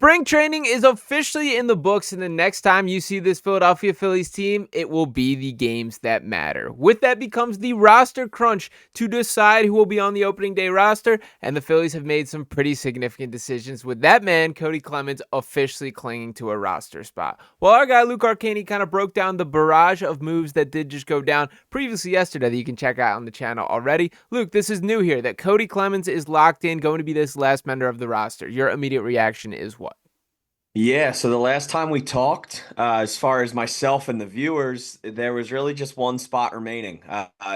Spring training is officially in the books, and the next time you see this Philadelphia Phillies team, it will be the games that matter. With that becomes the roster crunch to decide who will be on the opening day roster, and the Phillies have made some pretty significant decisions with that man, Kody Clemens, officially clinging to a roster spot. Well, our guy Luke Arcaini kind of broke down the barrage of moves that did just go down previously yesterday that you can check out on the channel already. Luke, this is new here, that Kody Clemens is locked in, going to be this last member of the roster. Your immediate reaction is what? Yeah, so the last time we talked, as far as myself and the viewers, there was really just one spot remaining.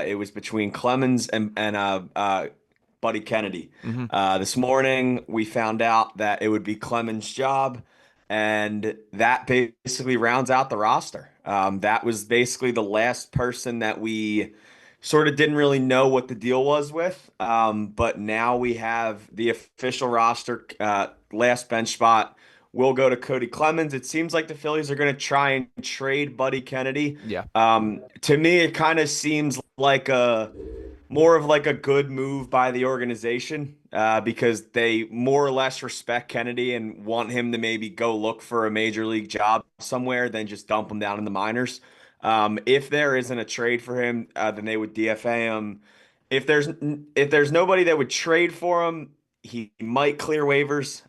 It was between Clemens and Buddy Kennedy. Mm-hmm. This morning, we found out that it would be Clemens' job, and that basically rounds out the roster. That was basically the last person that we sort of didn't really know what the deal was with. But now we have the official roster, last bench spot will go to Kody Clemens. It seems like the Phillies are going to try and trade Buddy Kennedy. Yeah. To me, it kind of seems like a more of like a good move by the organization because they more or less respect Kennedy and want him to maybe go look for a major league job somewhere than just dump him down in the minors. If there isn't a trade for him, then they would DFA him. If there's nobody that would trade for him, he might clear waivers.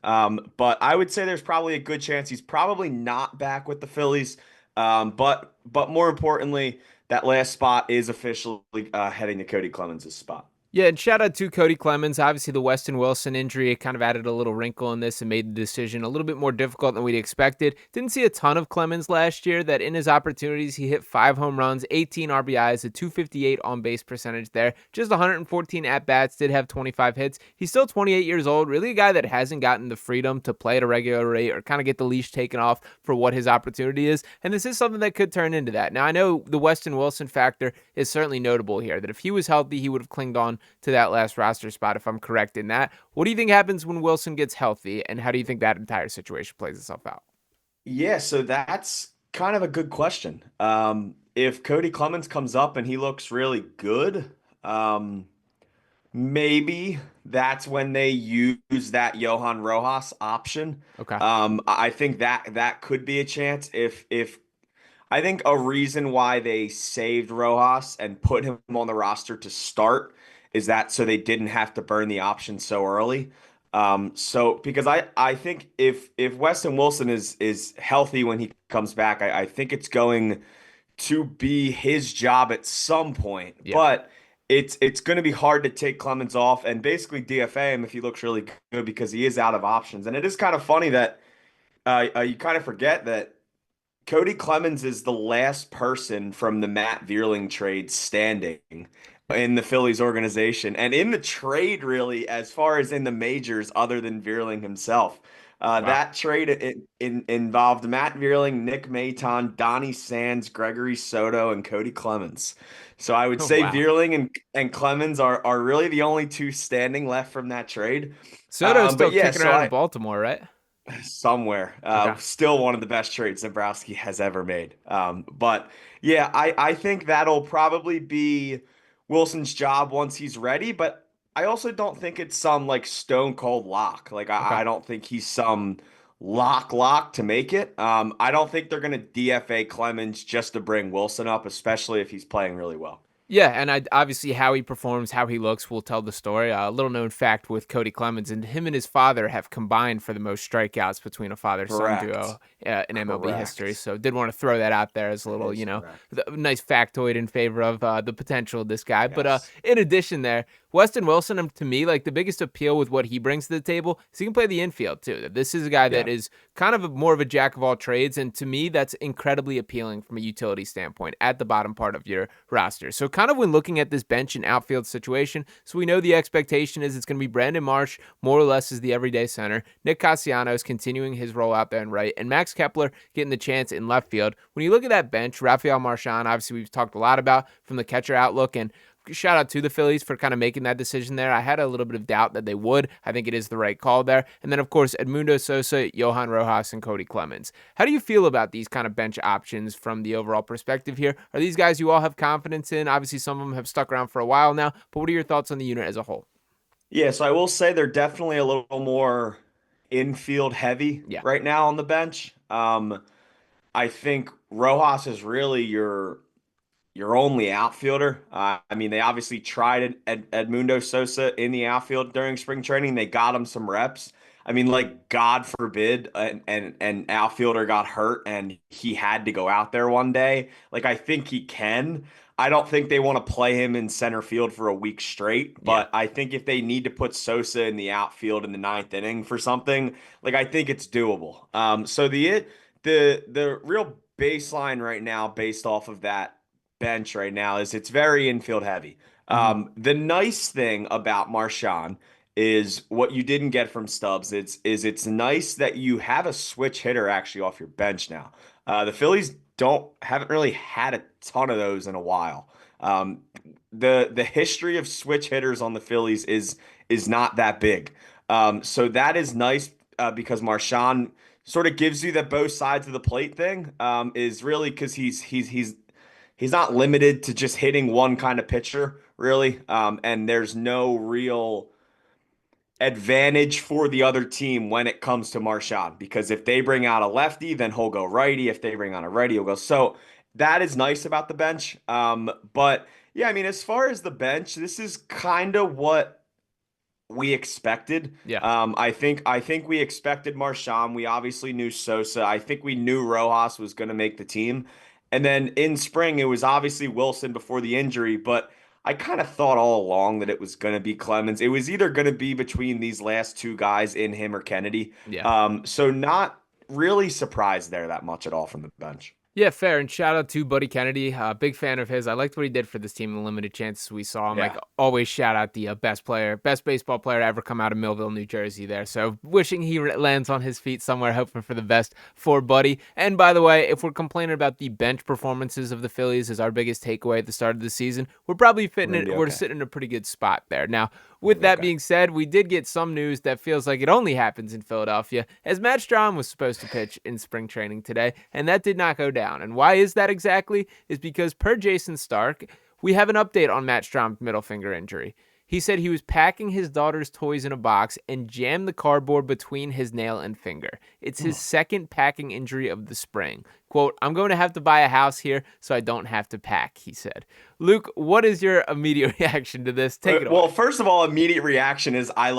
But I would say there's probably a good chance he's probably not back with the Phillies. But more importantly, that last spot is officially heading to Kody Clemens' spot. Yeah, and shout out to Kody Clemens. Obviously, the Weston Wilson injury kind of added a little wrinkle in this and made the decision a little bit more difficult than we'd expected. Didn't see a ton of Clemens last year. That in his opportunities, he hit 5 home runs, 18 RBIs, a 258 on base percentage there. Just 114 at bats, did have 25 hits. He's still 28 years old. Really a guy that hasn't gotten the freedom to play at a regular rate or kind of get the leash taken off for what his opportunity is. And this is something that could turn into that. Now, I know the Weston Wilson factor is certainly notable here, that if he was healthy, he would have clinged on to that last roster spot, if I'm correct in that. What do you think happens when Wilson gets healthy, and how do you think that entire situation plays itself out? Yeah, so that's kind of a good question. If Kody Clemens comes up and he looks really good, um, maybe that's when they use that Johan Rojas option. Okay. I think that could be a chance if I think a reason why they saved Rojas and put him on the roster to start is that so they didn't have to burn the option so early. So because I think if Weston Wilson is healthy when he comes back, I think it's going to be his job at some point. Yeah. But it's going to be hard to take Clemens off and basically DFA him if he looks really good because he is out of options. And it is kind of funny that you kind of forget that Kody Clemens is the last person from the Matt Vierling trade standing in the Phillies organization and in the trade, really, as far as in the majors, other than Vierling himself. Wow. That trade involved Matt Vierling, Nick Maton, Donnie Sands, Gregory Soto, and Kody Clemens. So I would Oh, say wow. Vierling and Clemens are really the only two standing left from that trade. Soto's But still yeah, kicking so around in I Baltimore, right? somewhere. Okay. Still one of the best trades Dombrowski has ever made. But yeah, I think that'll probably be Wilson's job once he's ready. But I also don't think it's some like stone cold lock. Like Okay. I don't think he's some lock to make it. I don't think they're gonna DFA Clemens just to bring Wilson up, especially if he's playing really well. Yeah, and obviously how he performs, how he looks will tell the story. A little known fact with Kody Clemens, and him and his father have combined for the most strikeouts between a father-son Correct. duo in MLB history. Correct. So did want to throw that out there as a That little, is correct. nice factoid in favor of the potential of this guy. But Yes. in addition there, Weston Wilson, to me, like the biggest appeal with what he brings to the table is he can play the infield too. This is a guy that Yeah. is kind of more of a jack of all trades, and to me, that's incredibly appealing from a utility standpoint at the bottom part of your roster. So kind of when looking at this bench and outfield situation, so we know the expectation is it's going to be Brandon Marsh, more or less as the everyday center. Nick Castellanos continuing his role out there in right, and Max Kepler getting the chance in left field. When you look at that bench, Rafael Marchand, obviously we've talked a lot about from the catcher outlook, and shout out to the Phillies for kind of making that decision there. I had a little bit of doubt that they would. I think it is the right call there. And then, of course, Edmundo Sosa, Johan Rojas, and Kody Clemens. How do you feel about these kind of bench options from the overall perspective here? Are these guys you all have confidence in? Obviously, some of them have stuck around for a while now, but what are your thoughts on the unit as a whole? Yeah, so I will say they're definitely a little more infield heavy Yeah. right now on the bench. I think Rojas is really your only outfielder. I mean, they obviously tried Edmundo Sosa in the outfield during spring training. They got him some reps. I mean, like, God forbid an outfielder got hurt and he had to go out there one day. Like, I think he can. I don't think they want to play him in center field for a week straight, Yeah. but I think if they need to put Sosa in the outfield in the ninth inning for something, like, I think it's doable. So the real baseline right now, based off of that bench right now, is it's very infield heavy. Hmm. The nice thing about Marchand is what you didn't get from Stubbs. It's nice that you have a switch hitter actually off your bench now. The Phillies haven't really had a ton of those in a while. Um, the history of switch hitters on the Phillies is not that big. So that is nice because Marchand sort of gives you that both sides of the plate thing. Is really because he's not limited to just hitting one kind of pitcher, really. And there's no real advantage for the other team when it comes to Marchand because if they bring out a lefty, then he'll go righty. If they bring on a righty, he'll go. So that is nice about the bench. But yeah, I mean, as far as the bench, this is kind of what we expected. Yeah. I think we expected Marchand. We obviously knew Sosa. I think we knew Rojas was going to make the team. And then in spring, it was obviously Wilson before the injury, but I kind of thought all along that it was going to be Clemens. It was either going to be between these last two guys in him or Kennedy. Yeah. So not really surprised there that much at all from the bench. Yeah, fair. And shout out to Buddy Kennedy. Big fan of his. I liked what he did for this team in the limited chances we saw him. Like Yeah. always, shout out the best baseball player to ever come out of Millville, New Jersey there. So wishing he lands on his feet somewhere, hoping for the best for Buddy. And by the way, if we're complaining about the bench performances of the Phillies as our biggest takeaway at the start of the season, we're probably we're Okay. sitting in a pretty good spot there. Now, We're with gonna be that okay. being said, we did get some news that feels like it only happens in Philadelphia, as Matt Straham was supposed to pitch in spring training today, and that did not go down. And why is that exactly? Is because per Jason Stark, we have an update on Matt Strahm's middle finger injury. He said he was packing his daughter's toys in a box and jammed the cardboard between his nail and finger. It's his second packing injury of the spring. Quote, "I'm going to have to buy a house here so I don't have to pack," he said. Luke, what is your immediate reaction to this? Take it Well, away. first of all, immediate reaction is I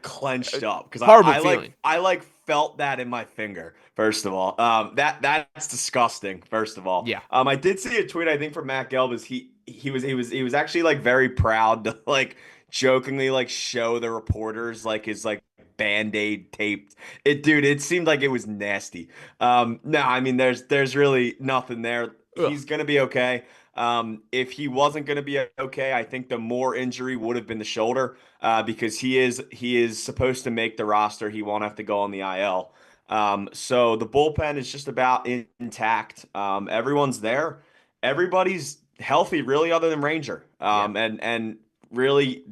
clenched up because Horrible feeling. I like felt that in my finger. First of all, that's disgusting. First of all, Yeah. I did see a tweet I think from Matt Gelbis. He was actually like very proud to like jokingly like show the reporters like his like Band-Aid taped. It seemed like it was nasty. No, I mean there's really nothing there. Ugh. He's gonna be okay. If he wasn't going to be okay, I think the more injury would have been the shoulder because he is supposed to make the roster. He won't have to go on the IL. So the bullpen is just about intact. Everyone's there. Everybody's healthy, really, other than Ranger. Yeah. And really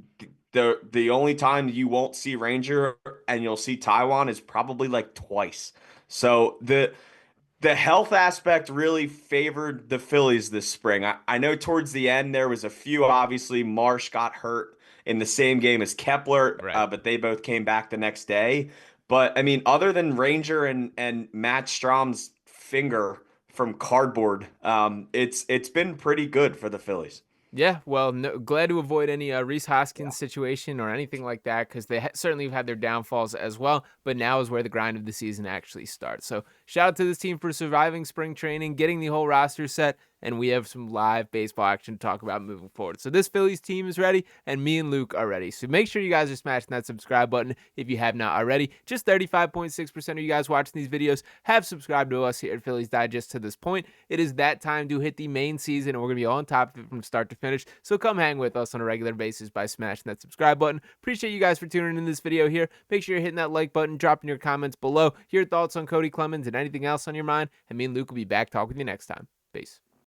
the only time you won't see Ranger and you'll see Taiwan is probably like twice. So the health aspect really favored the Phillies this spring. I know towards the end there was a few. Obviously, Marsh got hurt in the same game as Kepler, Right. but they both came back the next day. But I mean, other than Ranger and Matt Strahm's finger from cardboard, it's been pretty good for the Phillies. Yeah, well, no, glad to avoid any Reese Hoskins situation or anything like that because they certainly have had their downfalls as well. But now is where the grind of the season actually starts. So shout out to this team for surviving spring training, getting the whole roster set, and we have some live baseball action to talk about moving forward. So this Phillies team is ready, and me and Luke are ready. So make sure you guys are smashing that subscribe button if you have not already. Just 35.6% of you guys watching these videos have subscribed to us here at Phillies Digest to this point. It is that time to hit the main season, and we're going to be on top of it from start to finish. So come hang with us on a regular basis by smashing that subscribe button. Appreciate you guys for tuning in this video here. Make sure you're hitting that like button, dropping your comments below, your thoughts on Kody Clemens and anything else on your mind, and me and Luke will be back talking with you next time. Peace.